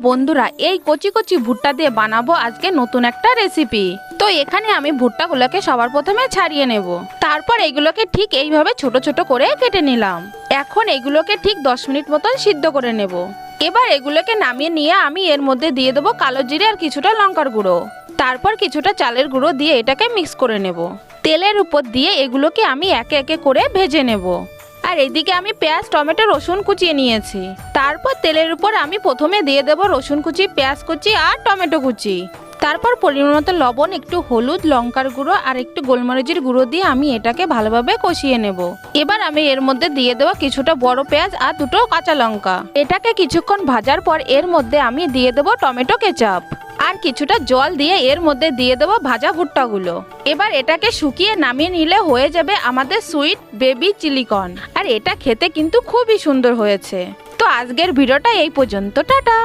বন্ধুরা, এই কচি কচি ভুট্টা দিয়ে বানাবো আজকে নতুন একটা রেসিপি। তো এখানে আমি ভুট্টাগুলোকে সবার প্রথমে ছাড়িয়ে নেব। তারপর এগুলোকে ঠিক এইভাবে ছোট ছোট করে কেটে নিলাম। এখন এগুলোকে ঠিক 10 মিনিট মতন সিদ্ধ করে নেব। এবার এগুলোকে নামিয়ে নিয়ে আমি এর মধ্যে দিয়ে দেবো কালো জিরে আর কিছুটা লঙ্কার গুঁড়ো। তারপর কিছুটা চালের গুঁড়ো দিয়ে এটাকে মিক্স করে নেব। তেলের উপর দিয়ে এগুলোকে আমি একে একে করে ভেজে নেব। আর এদিকে আমি পেঁয়াজ, টমেটো, রসুন কুচিয়ে নিয়েছি। তারপর তেলের উপর আমি প্রথমে দিয়ে দেব রসুন কুচি, পেঁয়াজ কুচি আর টমেটো কুচি। তারপর পরিমাণ মতো লবণ, একটু হলুদ, লঙ্কার গুঁড়ো আর একটু গোলমরিচের গুঁড়ো দিয়ে আমি এটাকে ভালোভাবে কষিয়ে নেব। এবার আমি এর মধ্যে দিয়ে দেবো কিছুটা বড় পেঁয়াজ আর দুটো কাঁচা লঙ্কা। এটাকে কিছুক্ষণ ভাজার পর এর মধ্যে আমি দিয়ে দেবো টমেটো কেচাপ আর কিছুটা জল দিয়ে এর মধ্যে দিয়ে দেবো ভাজা ভুট্টাগুলো। এবার এটাকে শুকিয়ে নামিয়ে নিলে হয়ে যাবে আমাদের সুইট বেবি চিলি কর্ন। আর এটা খেতে কিন্তু খুবই সুন্দর হয়েছে। তো আজকের ভিডিওটা এই পর্যন্ত, টাটা।